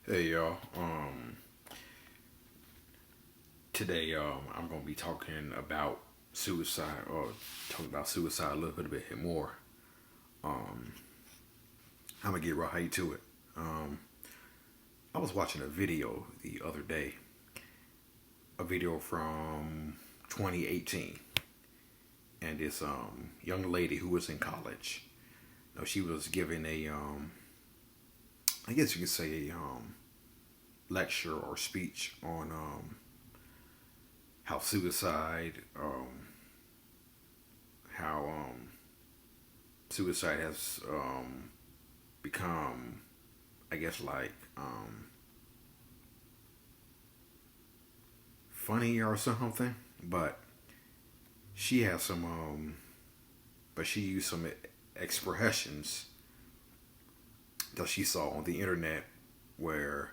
Hey y'all. Today I'm gonna be talking about suicide or talking about suicide a little bit more. Um, I'm gonna get right to it. Um, I was watching a video the other day, a video from 2018, and this young lady who was in college. You know, she was giving a I guess you could say a lecture or speech on how suicide how suicide has become, I guess, like funny or something. But she has some, but she used some expressions that she saw on the internet where,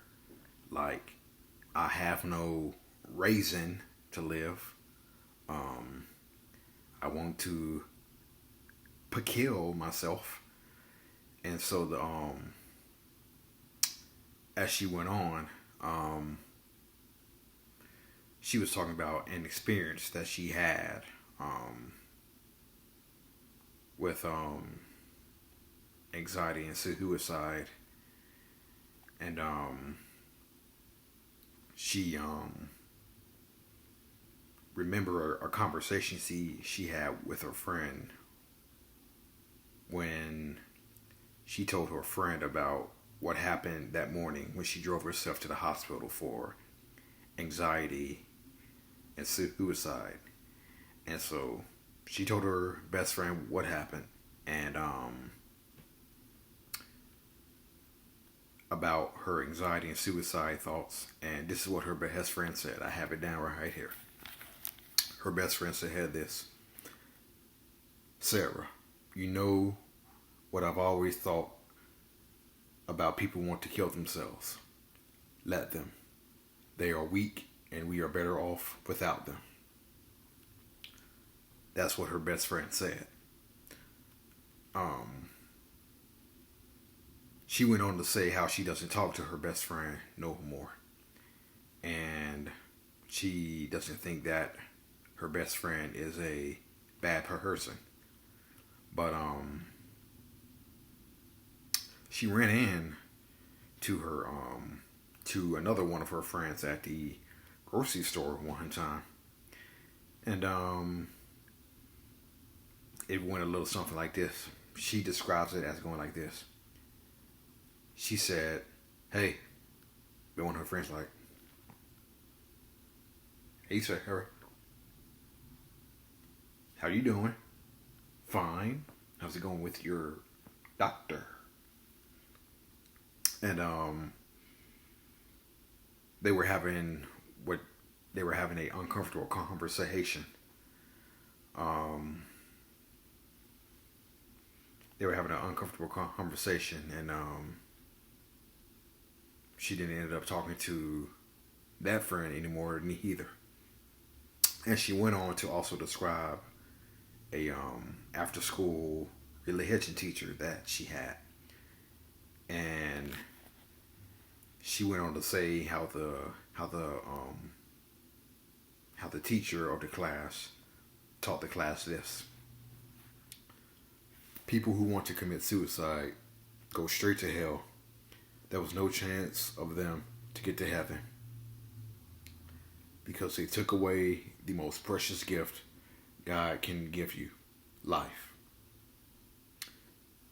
like, I have no reason to live. Um, I want to kill myself, and so the as she went on, um, she was talking about an experience that she had um, with anxiety and suicide, and she remember a conversation she had with her friend when she told her friend about what happened that morning when she drove herself to the hospital for anxiety and suicide. And so she told her best friend what happened, and about her anxiety and suicide thoughts. And this is what her best friend said. I have it down right here. Her best friend said this: Sarah, you know what I've always thought about people want to kill themselves. Let them. They are weak and we are better off without them. That's what her best friend said. Um, she went on to say how she doesn't talk to her best friend no more. And she doesn't think that her best friend is a bad person. But she ran in to her to another one of her friends at the grocery store one time, and it went a little something like this. She describes it as going like this. She said, "Hey," but one of her friends like, "Hey, Sarah, how you doing? Fine. How's it going with your doctor?" And they were having what they were having a uncomfortable conversation. Um, they were having an uncomfortable conversation, and she didn't end up talking to that friend anymore neither. And she went on to also describe a after school religion teacher that she had, and she went on to say how the teacher of the class taught the class this: people who want to commit suicide go straight to hell. There was no chance of them to get to heaven because they took away the most precious gift God can give you: life.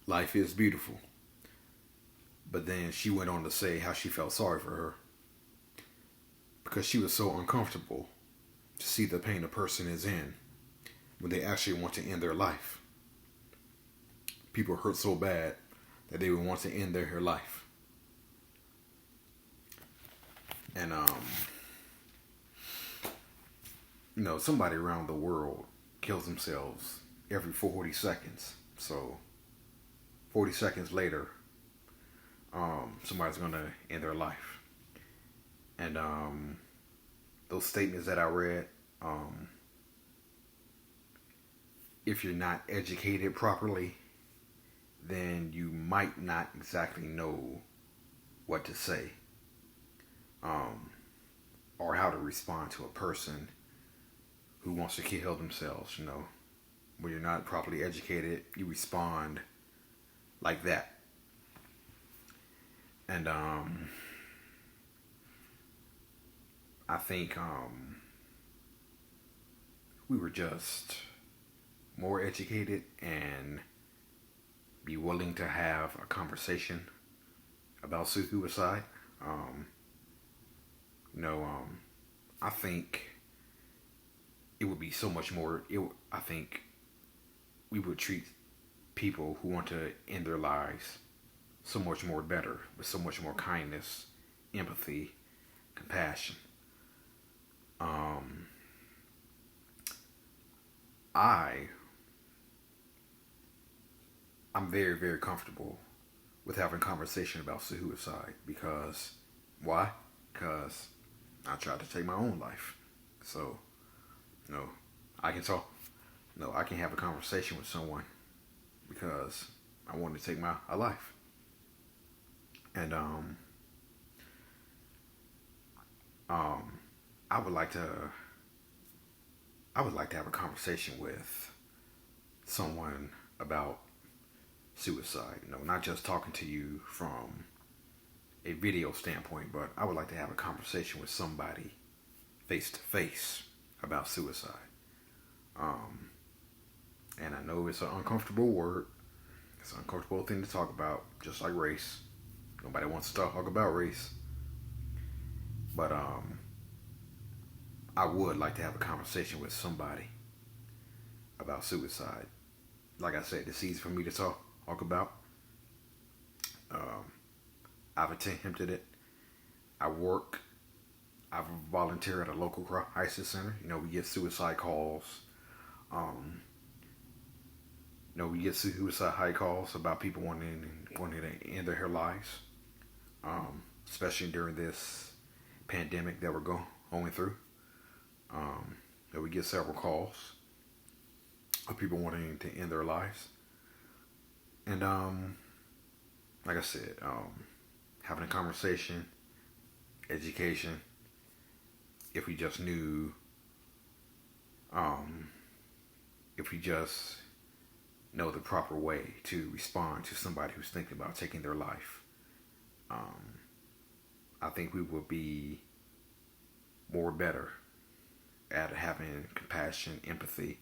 Life is beautiful. But then she went on to say how she felt sorry for her because she was so uncomfortable to see the pain a person is in when they actually want to end their life. People hurt so bad that they would want to end their life. And somebody around the world kills themselves every 40 seconds. So 40 seconds later, somebody's gonna end their life. And those statements that I read, um, if you're not educated properly, then you might not exactly know what to say. um, or how to respond to a person who wants to kill themselves. When you're not properly educated, you respond like that. And I think we were just more educated and be willing to have a conversation about suicide. Um, you know, um, I think it would be so much more. I think we would treat people who want to end their lives so much more better, with so much more kindness, empathy, compassion. Um, I I'm very very comfortable with having conversation about suicide because why? Because I tried to take my own life, so no, I can talk. No, I can have a conversation with someone because I wanted to take my a life, and um, I would like to I would like to have a conversation with someone about suicide. Not just talking to you from a video standpoint, but I would like to have a conversation with somebody face to face about suicide. Um, and I know it's an uncomfortable word. It's an uncomfortable thing to talk about, just like race. Nobody wants to talk about race, but I would like to have a conversation with somebody about suicide. Like I said, it's easy for me to talk about. Um, I've attempted it. I work. I've volunteered at a local crisis center. We get suicide calls. Um, we get suicide high calls about people wanting to end their lives, especially during this pandemic that we're going through. We get several calls of people wanting to end their lives, and like I said, having a conversation, education. If we just knew, um, if we just know the proper way to respond to somebody who's thinking about taking their life, um, I think we would be more better at having compassion, empathy,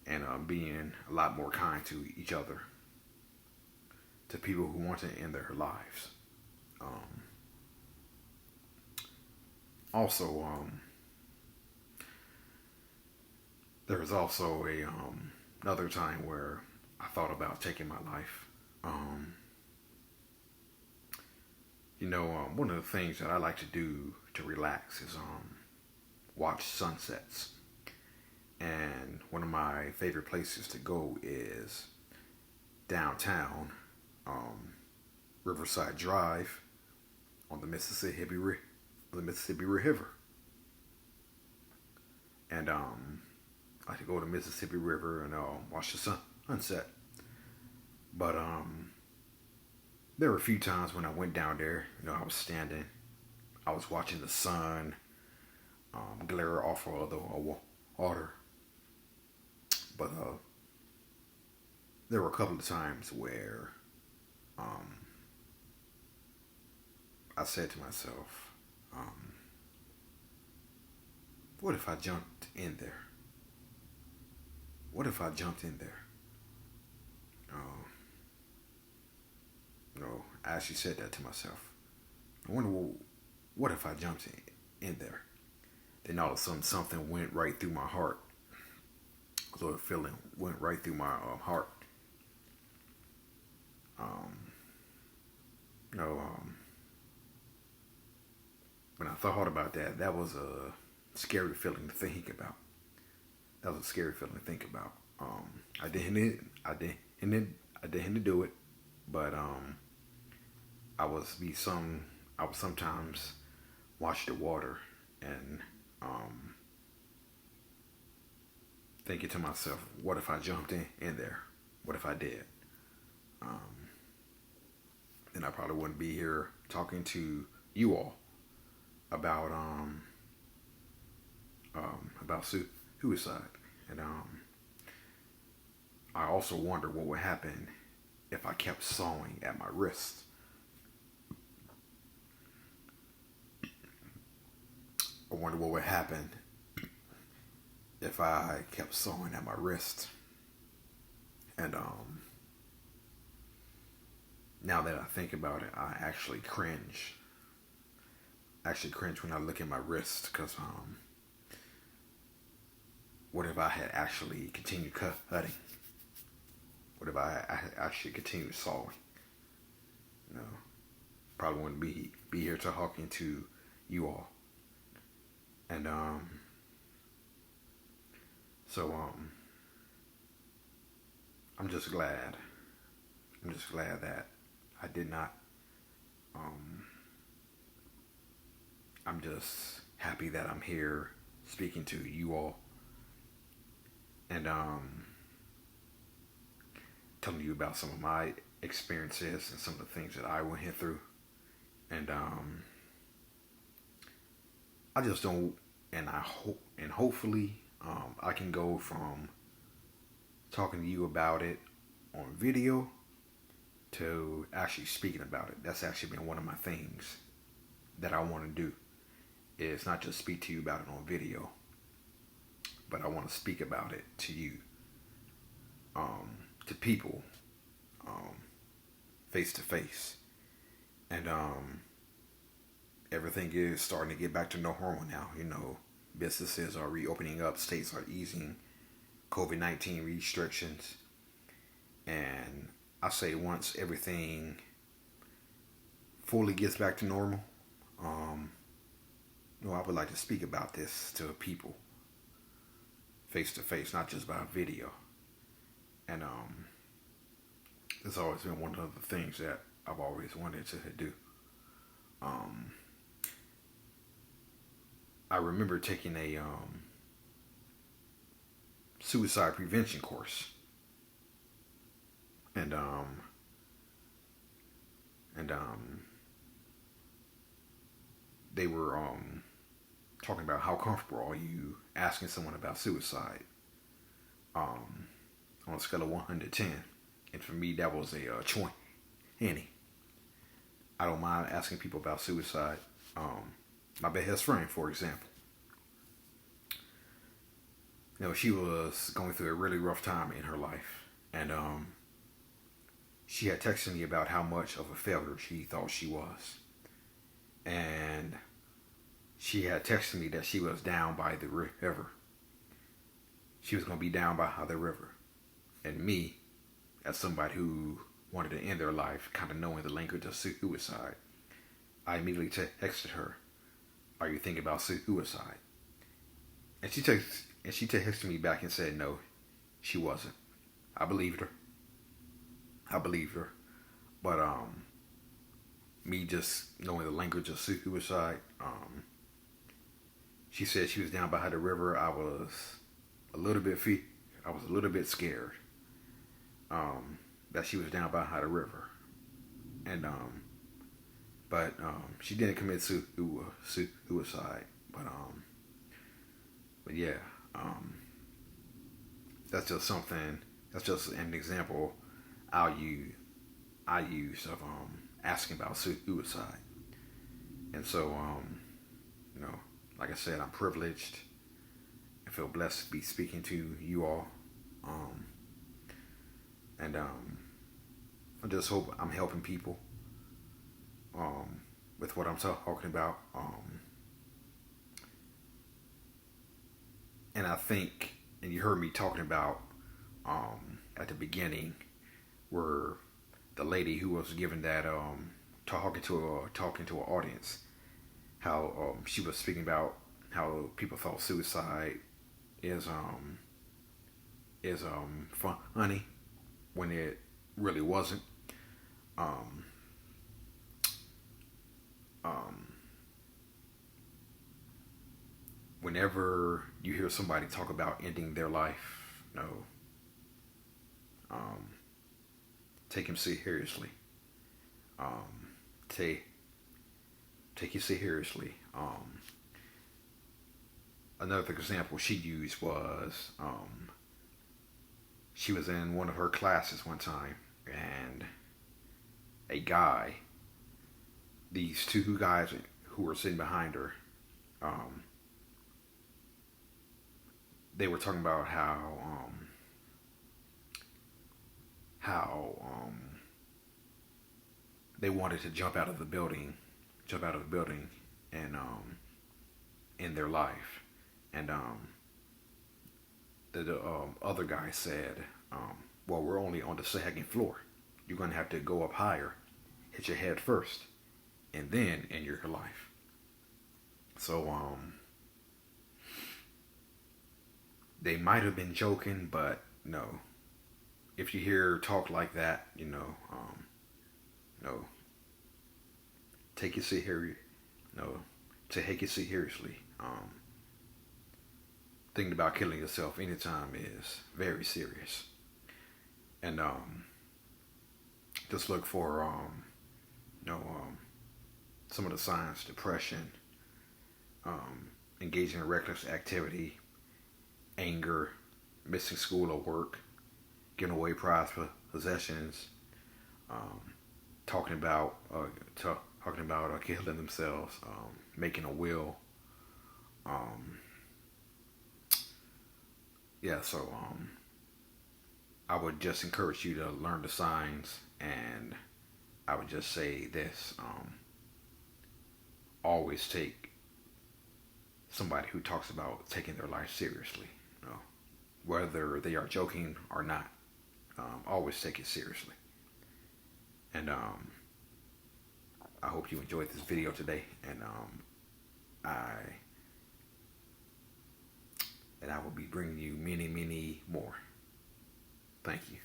and being a lot more kind to each other, to people who want to end their lives. Um, also, there was also another time where I thought about taking my life. Um, one of the things that I like to do to relax is watch sunsets. And one of my favorite places to go is downtown, um, Riverside Drive on the Mississippi River. And I like to go to Mississippi River and watch the sunset. But there were a few times when I went down there. I was standing, I was watching the sun glare off of the water. But there were a couple of times where um, I said to myself, what if I jumped in there? What if I jumped in there? Uh, I actually said that to myself. I wonder, what if I jumped in there? Then all of a sudden something went right through my heart. So a feeling went right through my heart. Um, you know, um, when I thought about that, that was a scary feeling to think about. That was a scary feeling to think about. I didn't do it, but I was be some. I would sometimes watch the water and um, thinking to myself, what if I jumped in there? What if I did? Um, then I probably wouldn't be here talking to you all. about about suicide, and I also wonder what would happen if I kept sawing at my wrist. I wonder what would happen if I kept sawing at my wrist. And now that I think about it, I actually cringe. I actually cringe when I look at my wrist because what if I had actually continued cutting? What if I actually continued sawing? You know, probably wouldn't be here talking to you all. And so I'm just glad. I'm just glad that I did not. Um, I'm just happy that I'm here speaking to you all and telling you about some of my experiences and some of the things that I went through. And I just don't, and I hope, and hopefully, I can go from talking to you about it on video to actually speaking about it. That's actually been one of my things that I want to do. Is not just speak to you about it on video, but I want to speak about it to you, to people, face to face, and everything is starting to get back to normal now. You know, businesses are reopening up, states are easing COVID-19 restrictions, and I say once everything fully gets back to normal, I would like to speak about this to people face to face, not just by video. And it's always been one of the things that I've always wanted to do. Um, I remember taking a suicide prevention course, and they were talking about how comfortable are you asking someone about suicide, um, on a scale of 1 to 10, and for me that was a 20. I don't mind asking people about suicide. My best friend, for example, she was going through a really rough time in her life, and she had texted me about how much of a failure she thought she was, and she had texted me that she was down by the river. She was going to be down by the river, and me, as somebody who wanted to end their life, kind of knowing the language of suicide, I immediately texted her, "Are you thinking about suicide?" And she texted me back and said no, she wasn't. I believed her. I believed her. But me just knowing the language of suicide, she said she was down by the river. I was a little bit I was a little bit scared that she was down by the river, and but she didn't commit suicide. But yeah, that's just something. That's just an example I use of asking about suicide. And so like I said, I'm privileged. I feel blessed to be speaking to you all, and I just hope I'm helping people with what I'm talking about. And I think, and you heard me talking about at the beginning, where the lady who was given that talking to an audience, how she was speaking about how people thought suicide is funny when it really wasn't. Um, um, Whenever you hear somebody talk about ending their life, um, take them seriously. Um, take take it seriously. Another example she used was she was in one of her classes one time, and a guy, these two guys who were sitting behind her, um, they were talking about how they wanted to jump out of the building, and in their life, and the other guy said, "Well, we're only on the second floor. You're gonna have to go up higher, hit your head first, and then end your life." So they might have been joking, but no. If you hear talk like that, no, take it serious. No, take it seriously. Thinking about killing yourself anytime is very serious, and just look for you know, um, some of the signs: depression, engaging in reckless activity, anger, missing school or work, giving away prized possessions, um, talking about killing themselves, making a will. Um, yeah, so I would just encourage you to learn the signs, and I would just say this: always take somebody who talks about taking their life seriously, whether they are joking or not. Always take it seriously. And I hope you enjoyed this video today, and I I will be bringing you many, many more. Thank you.